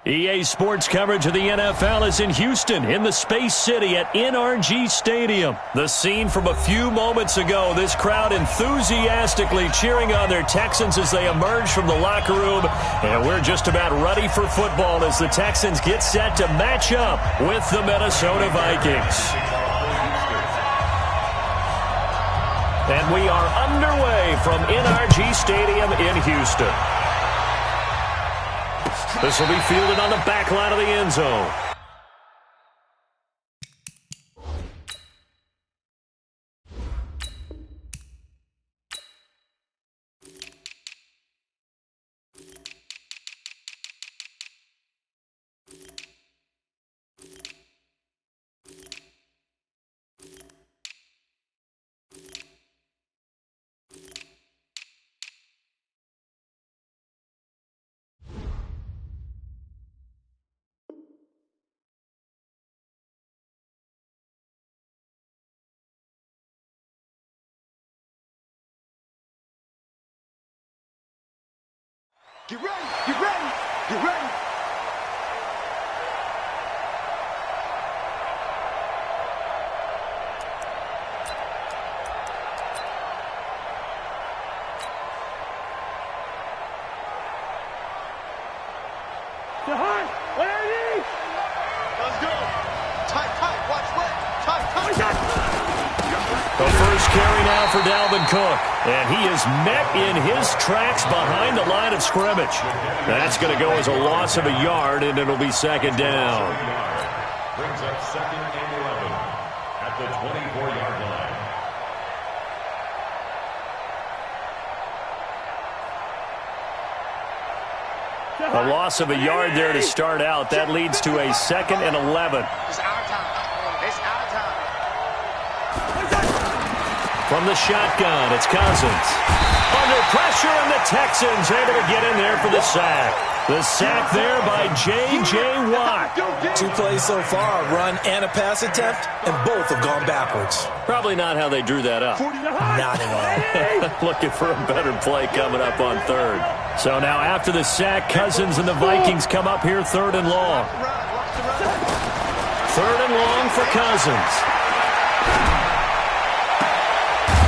EA Sports coverage of the NFL is in Houston, in the Space City at NRG Stadium. The scene from a few moments ago, this crowd enthusiastically cheering on their Texans as they emerge from the locker room. And we're just about ready for football as the Texans get set to match up with the Minnesota Vikings. And we are underway from NRG Stadium in Houston. This will be fielded on the back line of the end zone. Get ready, get ready, get ready. Behind, what are you? Let's go. Tight, watch left. Tight. The first carry now for Dalvin Cook. And he is met in his tracks behind the line of scrimmage. That's going to go as a loss of a yard, and it'll be second down. Brings up 2nd and 11 at the 24-yard line. A loss of a yard there to start out. That leads to a 2nd and 11. It's our time. It's our time. From the shotgun, it's Cousins. Under pressure, and the Texans able to get in there for the sack. The sack there by J.J. Watt. 2 plays so far, a run and a pass attempt, and both have gone backwards. Probably not how they drew that up. Not at all. Looking for a better play coming up on third. So now after the sack, Cousins and the Vikings come up here 3rd and long. 3rd and long for Cousins.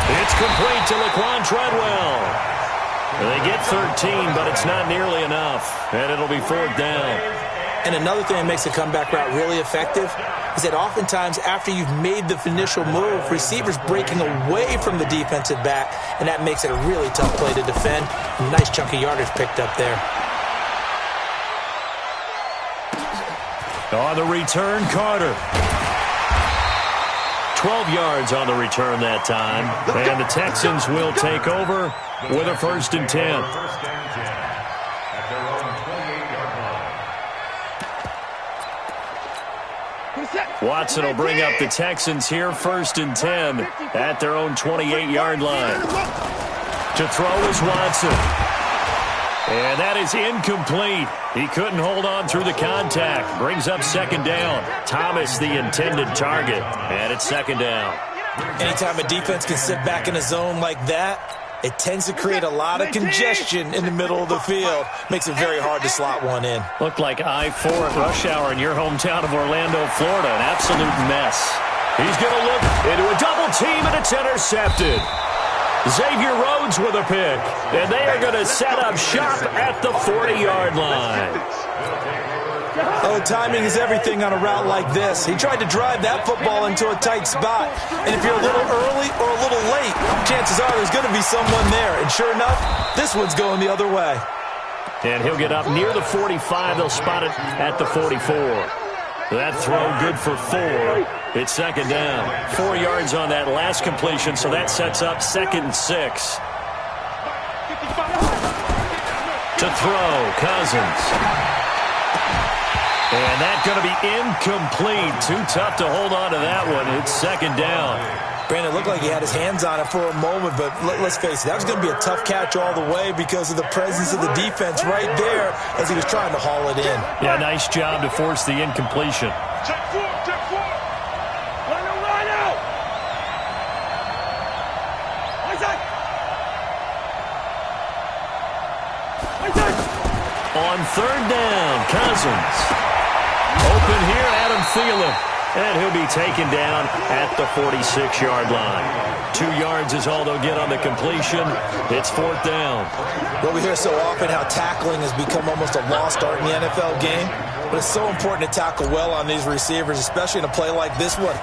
It's complete to Laquan Treadwell. They get 13, but it's not nearly enough, and it'll be 4th down. And another thing that makes the comeback route really effective is that oftentimes after you've made the initial move, receivers breaking away from the defensive back, and that makes it a really tough play to defend. A nice chunk of yardage picked up there. On the return, Carter. 12 yards on the return that time. And the Texans will take over with a 1st and 10. At their own 28-yard line. Watson will bring up the Texans here, 1st and 10 at their own 28-yard line. To throw is Watson. And that is incomplete. He couldn't hold on through the contact. Brings up 2nd down. Thomas, the intended target. And it's 2nd down. Anytime a defense can sit back in a zone like that, it tends to create a lot of congestion in the middle of the field. Makes it very hard to slot one in. Looked like I-4 at rush hour in your hometown of Orlando, Florida. An absolute mess. He's going to look into a double team, and it's intercepted. Xavier Rhodes with a pick, and they are going to set up shop at the 40-yard line. Oh, timing is everything on a route like this. He tried to drive that football into a tight spot, and if you're a little early or a little late, chances are there's going to be someone there, and sure enough, this one's going the other way. And he'll get up near the 45. They'll spot it at the 44. That throw good for 4. It's 2nd down. 4 yards on that last completion, so that sets up 2nd and 6. To throw, Cousins. And that's going to be incomplete. Too tough to hold on to that one. It's 2nd down. Brandon, it looked like he had his hands on it for a moment, but let's face it, that was going to be a tough catch all the way because of the presence of the defense right there as he was trying to haul it in. Yeah, nice job to force the incompletion. Check 4, check 4. Line out. On third down. Cousins. Open here, Adam Thielen. And he'll be taken down at the 46-yard line. 2 yards is all they'll get on the completion. It's fourth down. Well, we hear so often how tackling has become almost a lost art in the NFL game. But it's so important to tackle well on these receivers, especially in a play like this one.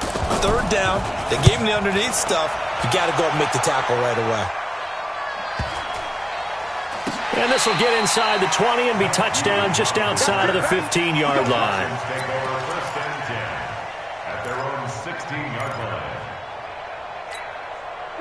Third down, they gave him the underneath stuff. You got to go and make the tackle right away. And this will get inside the 20 and be touchdown just outside of the 15-yard line.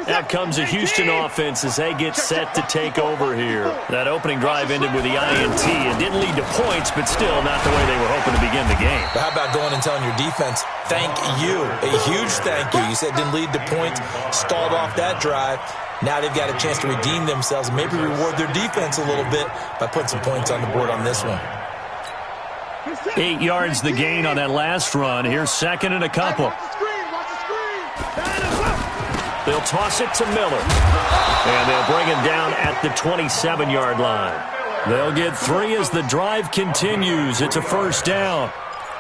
Out comes a Houston offense as they get set to take over here. That opening drive ended with the INT. It didn't lead to points, but still not the way they were hoping to begin the game. But how about going and telling your defense, thank you, a huge thank you. You said it didn't lead to points, stalled off that drive. Now they've got a chance to redeem themselves and maybe reward their defense a little bit by putting some points on the board on this one. 8 yards the gain on that last run. Here's second and a couple. They'll toss it to Miller. And they'll bring him down at the 27-yard line. They'll get 3 as the drive continues. It's a first down.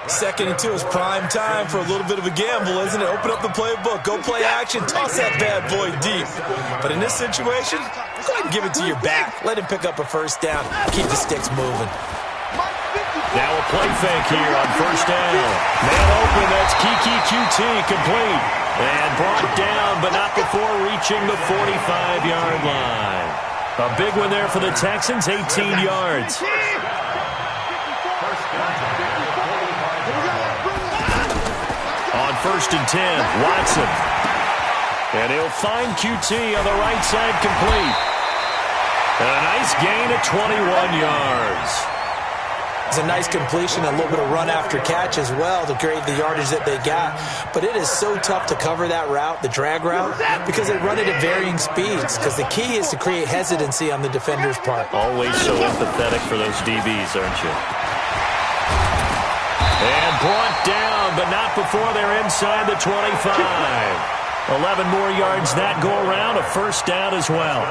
2nd and 2 is prime time for a little bit of a gamble, isn't it? Open up the playbook, go play action, toss that bad boy deep. But in this situation, go ahead and give it to your back. Let him pick up a first down. Keep the sticks moving. Now a play fake here on first down. Man open, that's Kiki QT complete. And brought down, but not before reaching the 45-yard line. A big one there for the Texans, 18 yards. On first and 10, Watson. And he'll find QT on the right side complete. And a nice gain of 21 yards. It's a nice completion, a little bit of run after catch as well to create the yardage that they got. But it is so tough to cover that route, the drag route, because they run it at varying speeds. Because the key is to create hesitancy on the defender's part. Always so empathetic for those DBs, aren't you? And brought down, but not before they're inside the 25. 11 more yards that go around, a first down as well.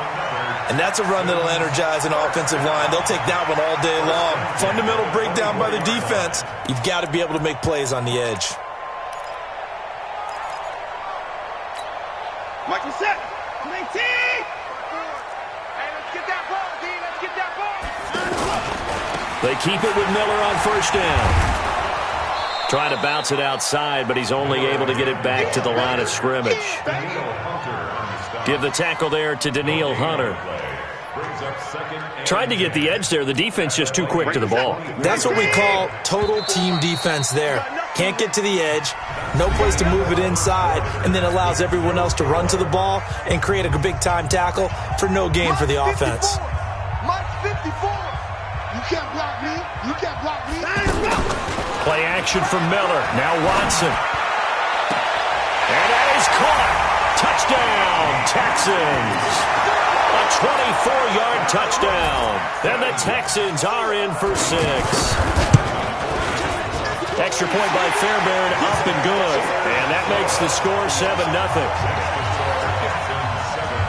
And that's a run that'll energize an offensive line. They'll take that one all day long. Fundamental breakdown by the defense. You've got to be able to make plays on the edge. Michael set. 19. Hey, let's get that ball, D. Let's get that ball. They keep it with Miller on first down. Trying to bounce it outside, but he's only able to get it back to the line of scrimmage. Give the tackle there to Daniil Hunter. Tried to get the edge there. The defense just too quick to the ball. That's what we call total team defense there. Can't get to the edge, no place to move it inside, and then allows everyone else to run to the ball and create a big-time tackle for no gain for the offense. Mike 54. You can't block me. You can't block me. Play action from Miller. Now Watson. And that is caught. Touchdown, Texans. A 24-yard touchdown. And the Texans are in for 6. Extra point by Fairbairn, up and good. And that makes the score 7-0.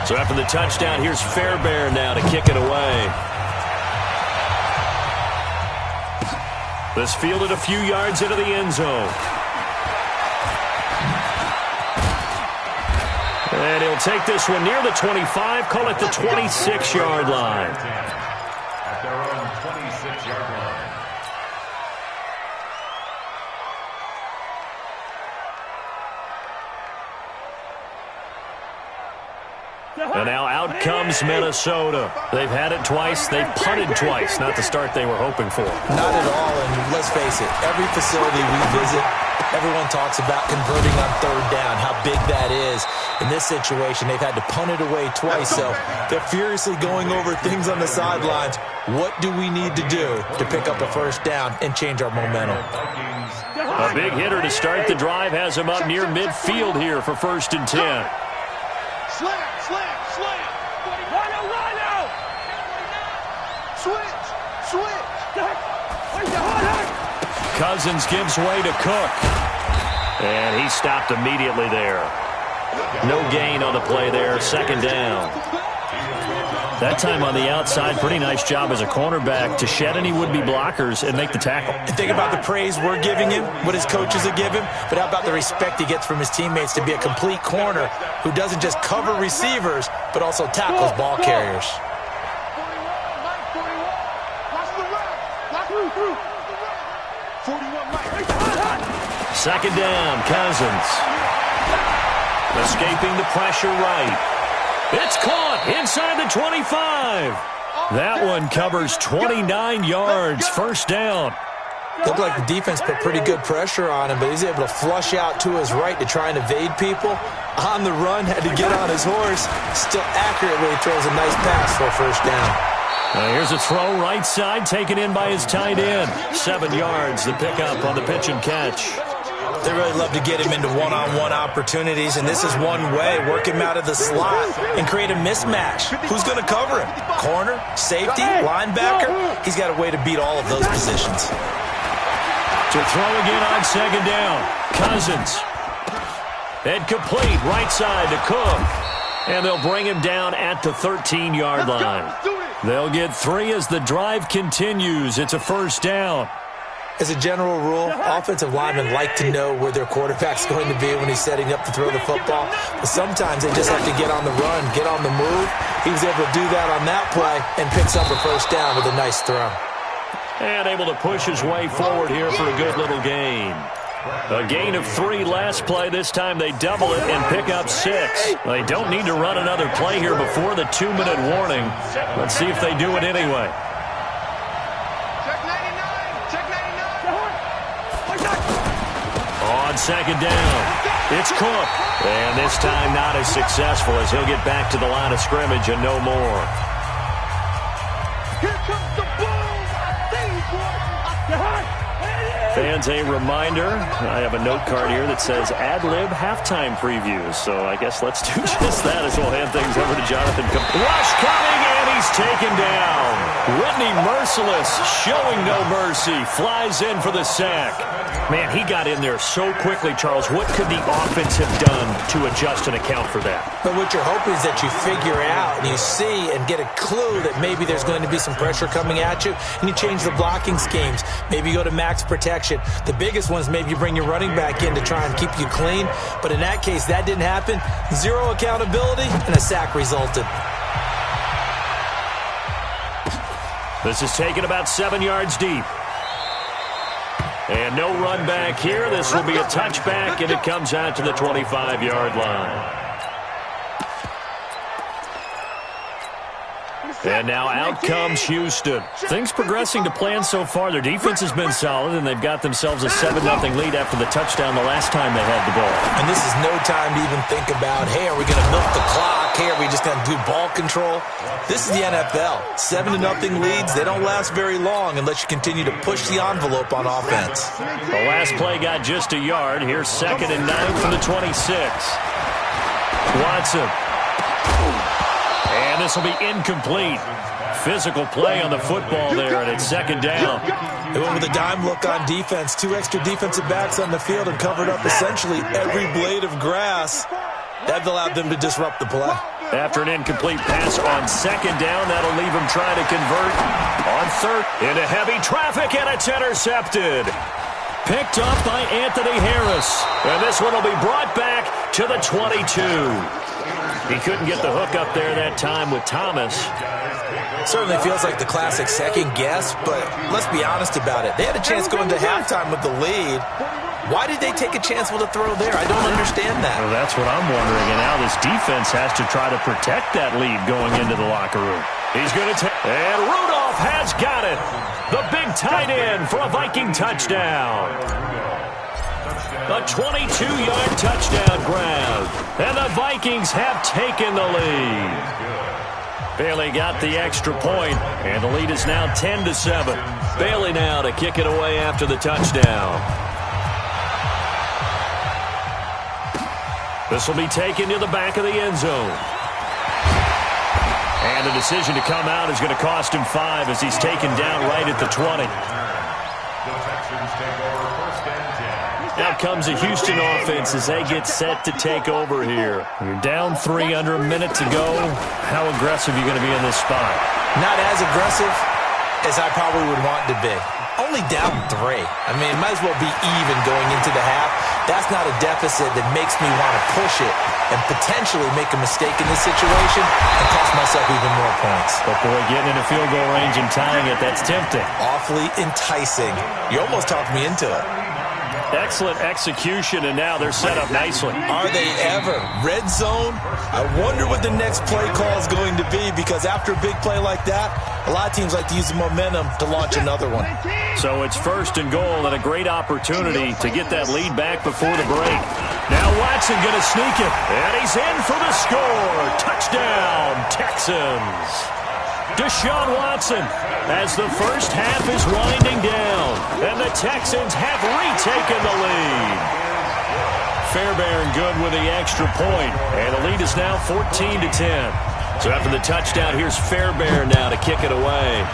So after the touchdown, here's Fairbairn now to kick it away. This fielded a few yards into the end zone. And he'll take this one near the 25, call it the 26-yard line. At their own 26-yard line. And now out comes Minnesota. They've had it twice. They've punted twice. Not the start they were hoping for. Not at all, and let's face it, every facility we visit, everyone talks about converting on third down, how big that is. In this situation, they've had to punt it away twice, so they're furiously going over things on the sidelines. What do we need to do to pick up a first down and change our momentum? A big hitter to start the drive has him up near midfield here for first and 10. Slam, slam, slam. Rhino. Switch, switch. Cousins gives way to Cook. And he stopped immediately there. No gain on the play there, second down. That time on the outside, pretty nice job as a cornerback to shed any would-be blockers and make the tackle. And think about the praise we're giving him, what his coaches have given him, but how about the respect he gets from his teammates to be a complete corner who doesn't just cover receivers, but also tackles ball carriers. 41 Mike. Second down, Cousins. Escaping the pressure right. It's caught inside the 25. That one covers 29 yards. First down. Looked like the defense put pretty good pressure on him, but he's able to flush out to his right to try and evade people. On the run, had to get on his horse. Still accurately throws a nice pass for a first down. Here's a throw right side, taken in by his tight end. 7 yards, the pickup on the pitch and catch. They really love to get him into one-on-one opportunities, and this is one way. Work him out of the slot and create a mismatch. Who's going to cover him? Corner, safety, linebacker? He's got a way to beat all of those positions. To throw again on second down. Cousins. Incomplete, right side to Cook. And they'll bring him down at the 13-yard line. They'll get 3 as the drive continues. It's a first down. As a general rule, offensive linemen like to know where their quarterback's going to be when he's setting up to throw the football. But sometimes they just have to get on the run, get on the move. He was able to do that on that play and picks up a first down with a nice throw. And able to push his way forward here for a good little gain. A gain of 3 last play. This time they double it and pick up 6. They don't need to run another play here before the 2-minute warning. Let's see if they do it anyway. On second down, it's Cook. And this time not as successful as he'll get back to the line of scrimmage and no more. Here comes the boom. Fans, a reminder, I have a note card here that says ad-lib halftime previews. So I guess let's do just that as we'll hand things over to Jonathan. Rush coming, and he's taken down. Whitney Merciless showing no mercy. Flies in for the sack. Man, he got in there so quickly, Charles. What could the offense have done to adjust and account for that? But what you're hoping is that you figure out and you see and get a clue that maybe there's going to be some pressure coming at you, and you change the blocking schemes. Maybe you go to max protection. The biggest one is maybe you bring your running back in to try and keep you clean. But in that case, that didn't happen. 0 accountability, and a sack resulted. This is taken about 7 yards deep. And no run back here. This will be a touchback, and it comes out to the 25-yard line. And now out comes Houston. Things progressing to plan so far. Their defense has been solid, and they've got themselves a 7-0 lead after the touchdown the last time they had the ball. And this is no time to even think about, hey, are we going to milk the clock? Hey, are we just going to do ball control? This is the NFL. 7-0 leads, they don't last very long unless you continue to push the envelope on offense. The last play got just a yard. Here's 2nd and 9 from the 26. Watson. And this will be incomplete. Physical play on the football there, and it's 2nd down. They went with a dime look on defense. 2 extra defensive backs on the field and covered up essentially every blade of grass. That allowed them to disrupt the play. After an incomplete pass on 2nd down, that'll leave him trying to convert on 3rd. Into heavy traffic, and it's intercepted. Picked up by Anthony Harris. And this one will be brought back to the 22. He couldn't get the hook up there that time with Thomas. Certainly feels like the classic second guess, but let's be honest about it. They had a chance going to halftime with the lead. Why did they take a chance with a throw there? I don't understand that. Well, that's what I'm wondering. And now this defense has to try to protect that lead going into the locker room. He's going to take... And Rudolph has got it. The big tight end for a Viking touchdown. A 22-yard touchdown grab. And the Vikings have taken the lead. Bailey got the extra point, and the lead is now 10-7. Bailey now to kick it away after the touchdown. This will be taken to the back of the end zone. And the decision to come out is going to cost him 5 as he's taken down right at the 20. The Texans take over 1st and 10. Out comes the Houston offense as they get set to take over here. You're down 3 under a minute to go. How aggressive are you going to be in this spot? Not as aggressive as I probably would want to be. Only down 3. I mean, it might as well be even going into the half. That's not a deficit that makes me want to push it and potentially make a mistake in this situation and cost myself even more points. But, boy, getting into field goal range and tying it, that's tempting. Awfully enticing. You almost talked me into it. Excellent execution, and now they're set up nicely. Are they ever? Red zone? I wonder what the next play call is going to be, because after a big play like that, a lot of teams like to use the momentum to launch another one. So it's 1st and goal and a great opportunity to get that lead back before the break. Now Watson going to sneak it, and he's in for the score. Touchdown, Texans. Deshaun Watson as the first half is winding down, and the Texans have retaken the lead. Fairbairn good with the extra point, and the lead is now 14-10. So after the touchdown, here's Fairbairn now to kick it away.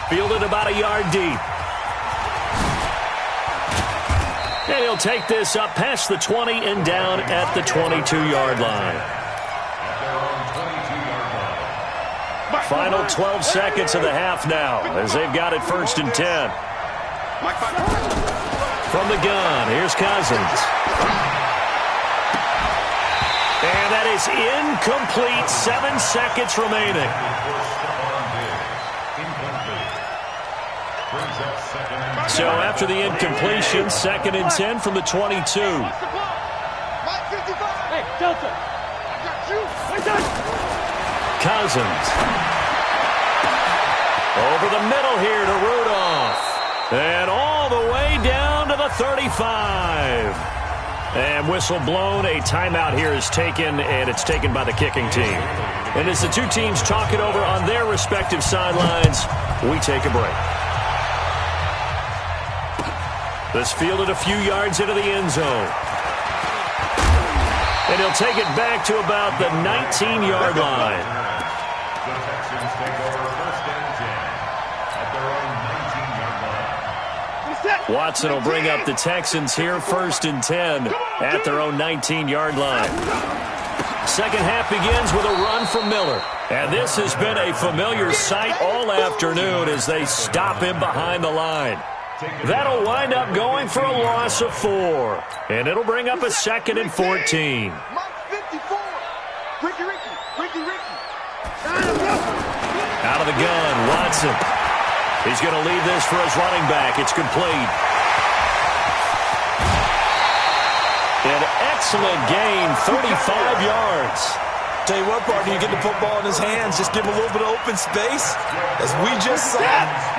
Fielded about a yard deep. And he'll take this up past the 20 and down at the 22-yard line. Final 12 seconds of the half now as they've got it 1st and 10. From the gun, here's Cousins. And that is incomplete. 7 seconds remaining. So after the incompletion, 2nd and 10 from the 22. Hey, Delta. Cousins. Over the middle here to Rudolph. And all the way down to the 35. And whistle blown. A timeout here is taken, and it's taken by the kicking team. And as the two teams talk it over on their respective sidelines, we take a break. This fielded a few yards into the end zone. And he'll take it back to about the 19-yard line. The Texans take over 1st and 10 at their own 19-yard line. Watson will bring up the Texans here 1st and 10 at their own 19-yard line. Second half begins with a run from Miller. And this has been a familiar sight all afternoon as they stop him behind the line. That'll wind up going for a loss of 4. And it'll bring up a 2nd and 14. Out of the gun, Watson. He's going to leave this for his running back. It's complete. An excellent gain, 35 yards. Tell you what, partner, you get the football in his hands, just give him a little bit of open space. As we just saw,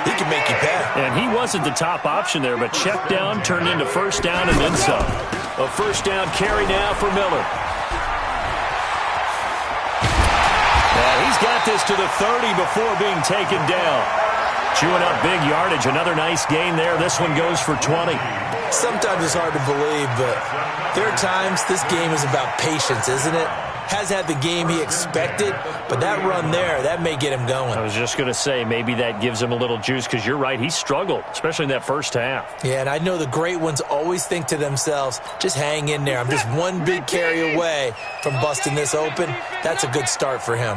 he can make you pay. And he wasn't the top option there, but check down turned into 1st down and then some. A 1st down carry now for Miller. And he's got this to the 30 before being taken down. Chewing up big yardage. Another nice gain there. This one goes for 20. Sometimes it's hard to believe, but there are times this game is about patience, isn't it? Has had the game he expected, but that run there, that may get him going. I was just going to say, maybe that gives him a little juice, because you're right, he struggled, especially in that first half. Yeah, and I know the great ones always think to themselves, just hang in there. I'm just one big carry away from busting this open. That's a good start for him.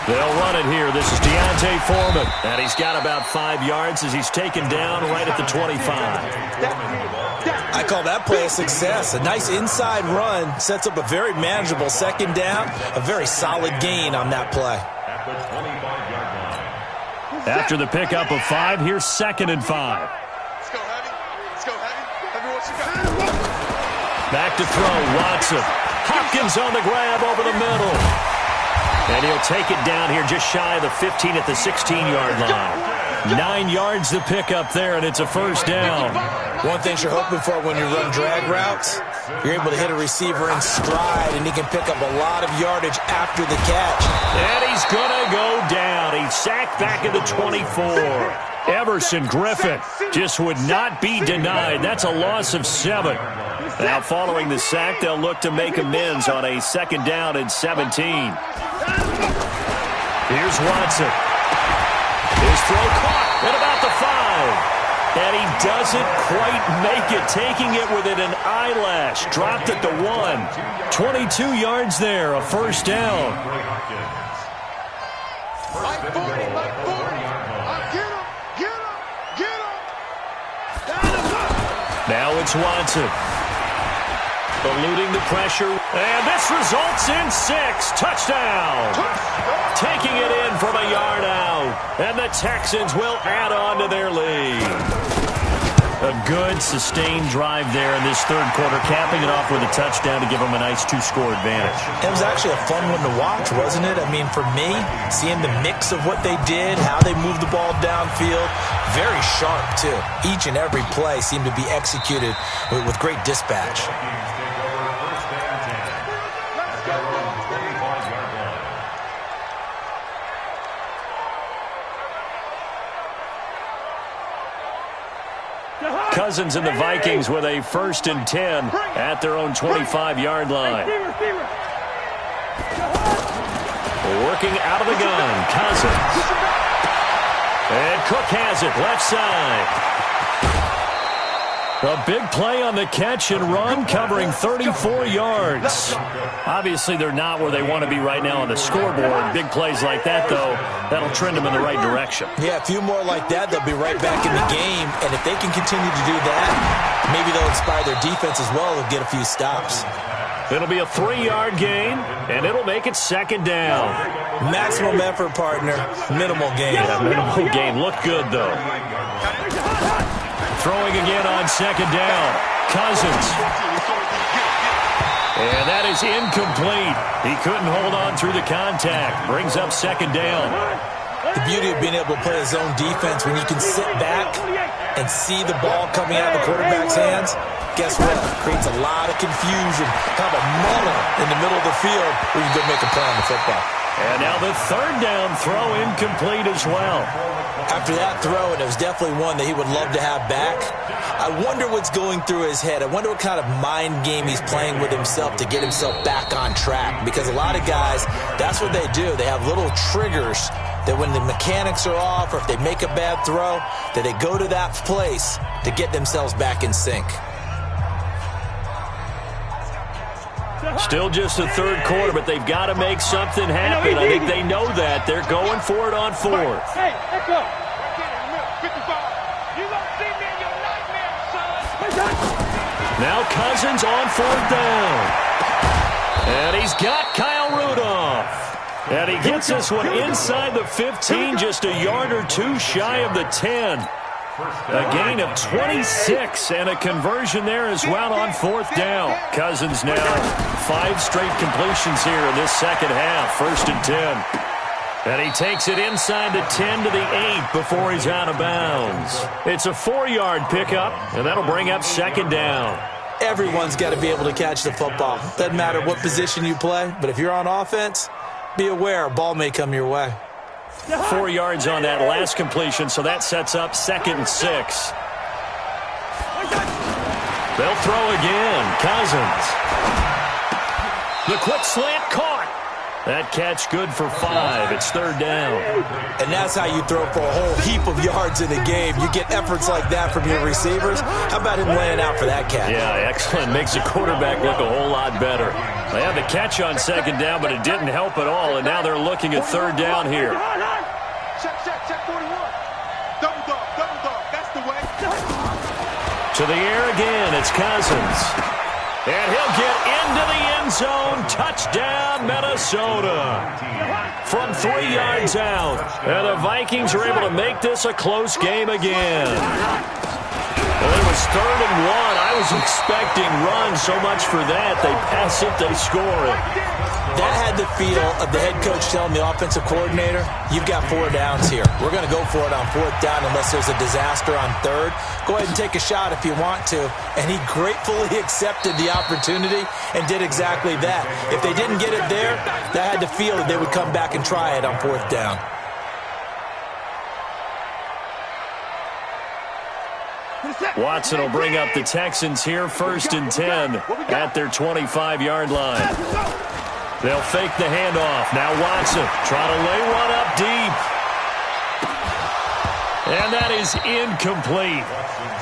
They'll run it here. This is Deontay Foreman, and he's got about 5 yards as he's taken down right at the 25. I call that play a success. A nice inside run sets up a very manageable 2nd down, a very solid gain on that play. At the 25-yard line. After the pickup of 5, here's 2nd and 5. Let's go, Heavy. Let's go, Heavy. Heavy, what you got? Back to throw, Watson. Hopkins on the grab over the middle. And he'll take it down here just shy of the 15 at the 16-yard line. 9 yards to pick up there, and it's a 1st down. One thing you're hoping for when you run drag routes, you're able to hit a receiver in stride, and he can pick up a lot of yardage after the catch. And he's going to go down. He's sacked back at the 24. Everson Griffin just would not be denied. That's a loss of 7. Now following the sack, they'll look to make amends on a 2nd down and 17. Here's Watson. His His throw caught at about the 5. And he doesn't quite make it, taking it within an eyelash. Dropped at the 1. 22 yards there, a first down. Like 40, like 40. Get him, get him, get him. Now it's Watson. Eluding the pressure. And this results in 6. Touchdown. Taking it in from a yard out. And the Texans will add on to their lead. A good, sustained drive there in this third quarter, capping it off with a touchdown to give them a nice 2-score advantage. It was actually a fun one to watch, wasn't it? I mean, for me, seeing the mix of what they did, how they moved the ball downfield, very sharp, too. Each and every play seemed to be executed with great dispatch. Cousins and the Vikings with a 1st and 10 at their own 25-yard line. Working out of the gun, Cousins. And Cook has it, left side. A big play on the catch and run, covering 34 yards. Obviously, they're not where they want to be right now on the scoreboard. Big plays like that, though, that'll trend them in the right direction. Yeah, a few more like that, they'll be right back in the game. And if they can continue to do that, maybe they'll inspire their defense as well. They'll get a few stops. It'll be a 3-yard gain, and it'll make it 2nd down. Maximum effort, partner. Minimal gain. Yeah, minimal gain. Looked good, though. Throwing again on 2nd down. Cousins. And that is incomplete. He couldn't hold on through the contact. Brings up 2nd down. The beauty of being able to play a zone defense, when you can sit back and see the ball coming out of the quarterback's hands, guess what? It creates a lot of confusion, kind of a muddle in the middle of the field where you can go make a play on the football. And now the 3rd down throw incomplete as well. After that throw, and it was definitely one that he would love to have back, I wonder what's going through his head. I wonder what kind of mind game he's playing with himself to get himself back on track. Because a lot of guys, that's what they do. They have little triggers that when the mechanics are off or if they make a bad throw, that they go to that place to get themselves back in sync. Still just the 3rd quarter, but they've got to make something happen. I think they know that. They're going for it on 4th. Hey, let's go. 55. You gonna see me in your nightmare, son. Now Cousins on 4th down. And he's got Kyle Rudolph. And he gets this one inside the 15, just a yard or 2 shy of the 10. A gain of 26 and a conversion there as well on 4th down. Cousins now 5 straight completions here in this 2nd half. 1st and 10. And he takes it inside the 10 to the 8 before he's out of bounds. It's a 4-yard pickup, and that'll bring up 2nd down. Everyone's got to be able to catch the football. Doesn't matter what position you play, but if you're on offense, be aware a ball may come your way. 4 yards on that last completion, so that sets up 2nd and 6. They'll throw again. Cousins. The quick slant caught. That catch good for 5. It's 3rd down. And that's how you throw for a whole heap of yards in a game. You get efforts like that from your receivers. How about him laying out for that catch? Yeah, excellent. Makes the quarterback look a whole lot better. They had the catch on 2nd down, but it didn't help at all, and now they're looking at 3rd down here. Check 41. Double dog. That's the way. To the air again, it's Cousins. And he'll get into the end zone. Touchdown, Minnesota. From 3 yards out. And the Vikings are able to make this a close game again. Well, it was 3rd and 1. I was expecting run, so much for that. They pass it, they score it. That had the feel of the head coach telling the offensive coordinator, you've got 4 downs here. We're going to go for it on 4th down unless there's a disaster on 3rd. Go ahead and take a shot if you want to. And he gratefully accepted the opportunity and did exactly that. If they didn't get it there, that had the feel that they would come back and try it on 4th down. Watson will bring up the Texans here, 1st and 10 at their 25-yard line. They'll fake the handoff. Now Watson trying to lay one up deep. And that is incomplete.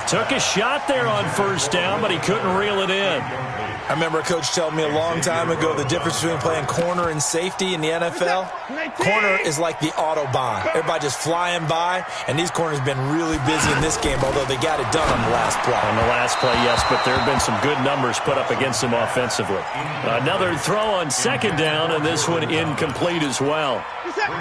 Took a shot there on first down, but he couldn't reel it in. I remember a coach telling me a long time ago the difference between playing corner and safety in the NFL. Corner is like the Autobahn. Everybody just flying by, and these corners have been really busy in this game, although they got it done on the last play. On the last play, yes, but there have been some good numbers put up against them offensively. Another throw on second down, and this one incomplete as well.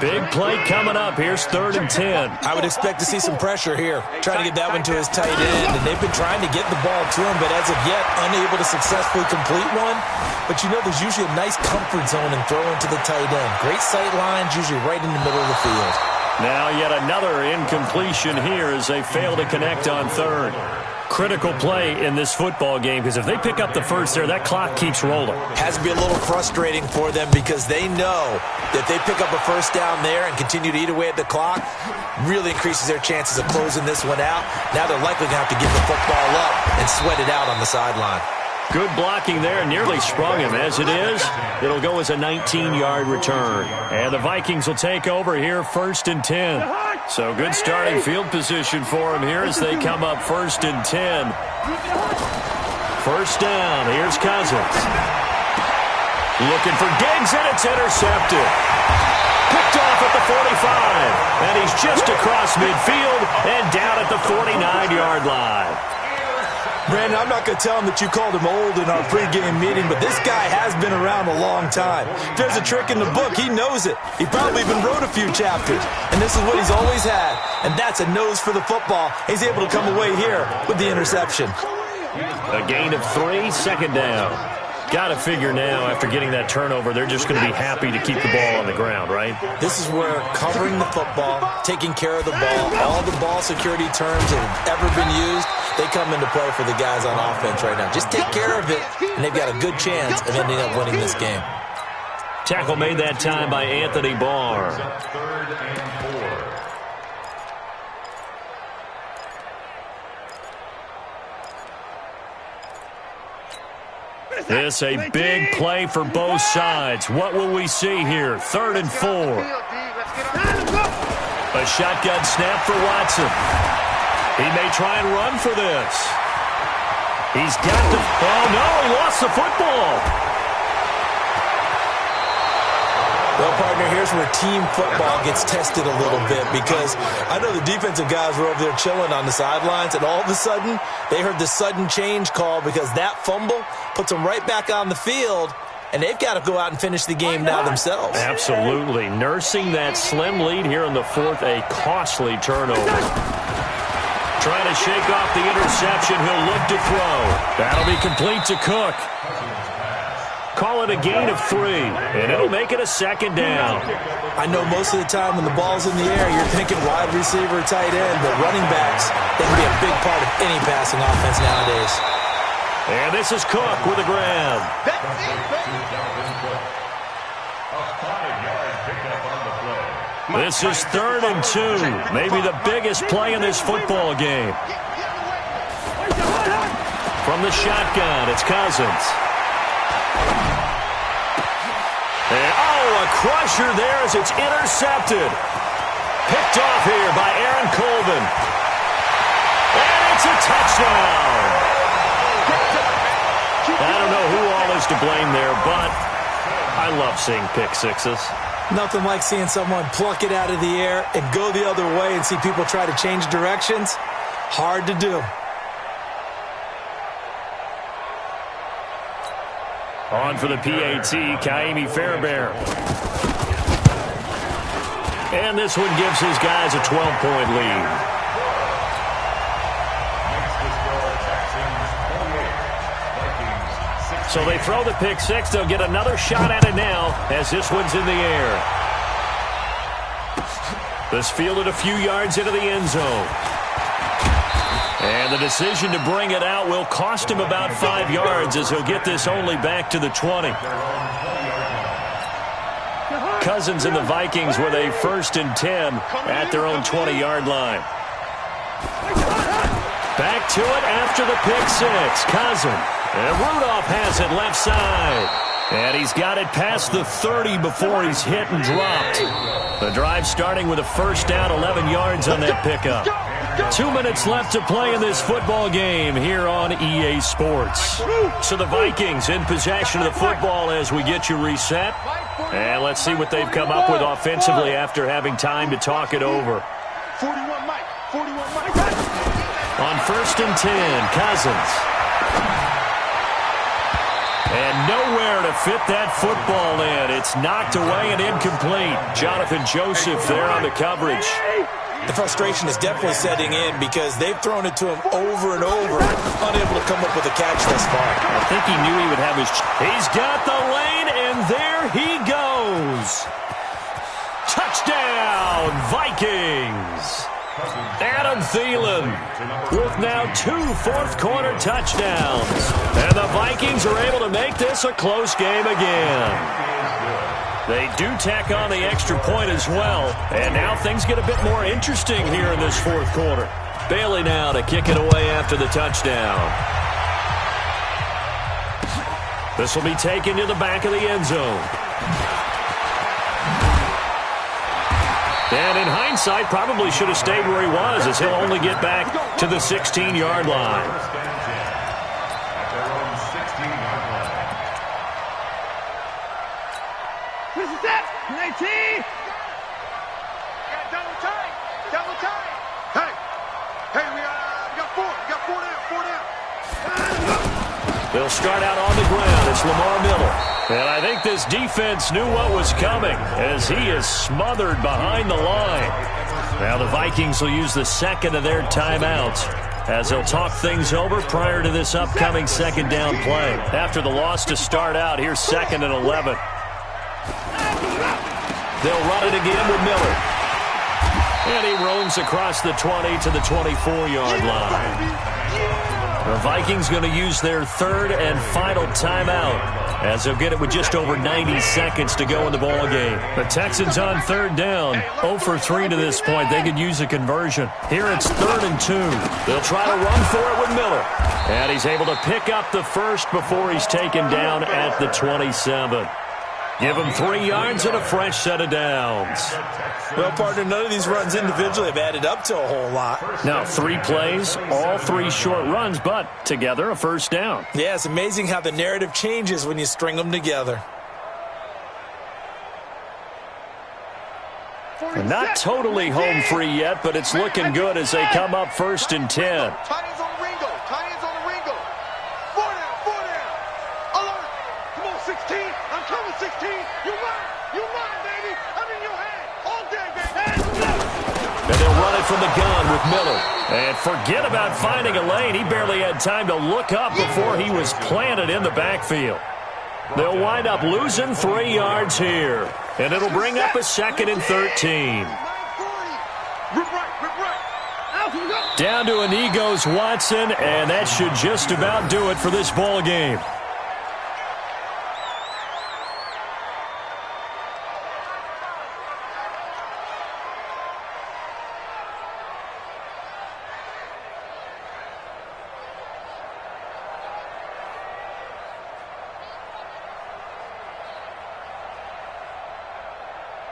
Big play coming up. Here's 3rd and 10. I would expect to see some pressure here. Trying to get that one to his tight end, and they've been trying to get the ball to him, but as of yet, unable to successfully complete one. But you know there's usually a nice comfort zone in throwing to the tight end. Great sight lines, usually right in the middle of the field. Now yet another incompletion here as they fail to connect on 3rd. Critical play in this football game because if they pick up the first there, that clock keeps rolling. Has to be a little frustrating for them because they know that they pick up a first down there and continue to eat away at the clock, really increases their chances of closing this one out. Now they're likely going to have to get the football up and sweat it out on the sideline. Good blocking there, nearly sprung him. As it is, it'll go as a 19-yard return. And the Vikings will take over here, 1st and 10. So good starting field position for him here as they come up 1st and 10. First down, here's Cousins. Looking for Diggs, and it's intercepted. Picked off at the 45. And he's just across midfield and down at the 49-yard line. Brandon, I'm not going to tell him that you called him old in our pregame meeting, but this guy has been around a long time. If there's a trick in the book, he knows it. He probably even wrote a few chapters, and this is what he's always had, and that's a nose for the football. He's able to come away here with the interception. A gain of 3, 2nd down. Got to figure now, after getting that turnover, they're just going to be happy to keep the ball on the ground, right? This is where covering the football, taking care of the ball, all the ball security terms that have ever been used, they come into play for the guys on offense right now. Just take care of it, and they've got a good chance of ending up winning this game. Tackle made that time by Anthony Barr. 3rd and 4. This a big play for both sides. What will we see here? 3rd and 4. A shotgun snap for Watson. He may try and run for this. He's got the... Oh, no, he lost the football. Well, partner, here's where team football gets tested a little bit because I know the defensive guys were over there chilling on the sidelines, and all of a sudden, they heard the sudden change call because that fumble puts them right back on the field, and they've got to go out and finish the game now themselves. Absolutely. Nursing that slim lead here in the 4th, a costly turnover. Trying to shake off the interception. He'll look to throw. That'll be complete to Cook. Call it a gain of 3, and it'll make it a 2nd down. I know most of the time when the ball's in the air, you're thinking wide receiver, tight end, but running backs, they can be a big part of any passing offense nowadays. And this is Cook with a grab. This is 3rd and 2, maybe the biggest play in this football game. From the shotgun, it's Cousins. And, a crusher there as it's intercepted. Picked off here by Aaron Colvin. And it's a touchdown. I don't know who all is to blame there, but I love seeing pick sixes. Nothing like seeing someone pluck it out of the air and go the other way and see people try to change directions. Hard to do. On for the PAT, Kaimi Fairbairn. And this one gives his guys a 12-point lead. So they throw the pick six. They'll get another shot at it now as this one's in the air. This fielded a few yards into the end zone. And the decision to bring it out will cost him about 5 yards as he'll get this only back to the 20. Cousins and the Vikings with a 1st and 10 at their own 20-yard line. Back to it after the pick six. Cousins. And Rudolph has it left side. And he's got it past the 30 before he's hit and dropped. The drive starting with a first down, 11 yards on that pickup. 2 minutes left to play in this football game here on EA Sports. So the Vikings in possession of the football as we get you reset. And let's see what they've come up with offensively after having time to talk it over. 41 Mike. 41 Mike. On 1st and 10, Cousins. And nowhere to fit that football in. It's knocked away and incomplete. Jonathan Joseph there on the coverage. The frustration is definitely setting in because they've thrown it to him over and over, unable to come up with a catch thus far. I think he knew he would have his... He's got the lane, and there he goes. Touchdown, Vikings. Adam Thielen with now 2 fourth-quarter touchdowns. And the Vikings are able to make this a close game again. They do tack on the extra point as well. And now things get a bit more interesting here in this fourth quarter. Bailey now to kick it away after the touchdown. This will be taken to the back of the end zone. And in hindsight, probably should have stayed where he was, as he'll only get back to the 16-yard line. This is it. 19. Double tight. Double tight. Hey, we got 4. We got 4 down. They'll start out on the ground. It's Lamar Miller. And I think this defense knew what was coming as he is smothered behind the line. Now the Vikings will use the second of their timeouts as they'll talk things over prior to this upcoming second down play. After the loss to start out, here's 2nd and 11. They'll run it again with Miller. And he roams across the 20 to the 24-yard line. The Vikings going to use their 3rd and final timeout as they'll get it with just over 90 seconds to go in the ball game. The Texans on 3rd down, 0 for 3 to this point. They could use a conversion. Here it's 3rd and 2. They'll try to run for it with Miller. And he's able to pick up the first before he's taken down at the 27. Give him 3 yards and a fresh set of downs. Well, partner, none of these runs individually have added up to a whole lot. Now 3 plays, all 3 short runs, but together a first down. Yeah, it's amazing how the narrative changes when you string them together. Not totally home free yet, but it's looking good as they come up 1st and 10. Tight ends on the Ringo. Tight ends on the Ringo. 4 down. Alert. Come on, 16. I'm coming, 16. You mine, baby. I'm in your hand. All day, baby. And they'll run it from the gun with Miller. And forget about finding a lane. He barely had time to look up before he was planted in the backfield. They'll wind up losing 3 yards here. And it'll bring up a 2nd and 13. Down to an Egos Watson, and that should just about do it for this ball game.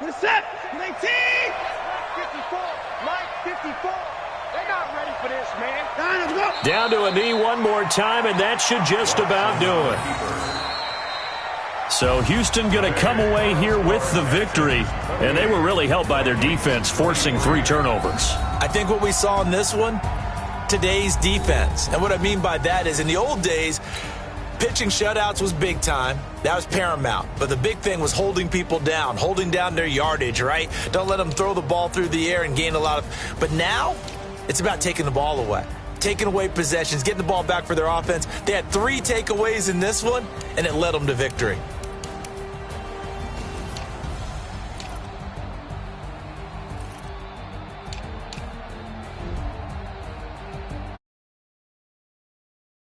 This set. 19. 54. Mike, 54. They're not ready for this, man. Down to a knee one more time, and that should just about do it. So Houston going to come away here with the victory, and they were really helped by their defense, forcing 3 turnovers. I think what we saw in this one, today's defense. And what I mean by that is in the old days, pitching shutouts was big time. That was paramount. But the big thing was holding people down, holding down their yardage, right? Don't let them throw the ball through the air and gain a lot of... But now, it's about taking the ball away. Taking away possessions, getting the ball back for their offense. They had 3 takeaways in this one, and it led them to victory.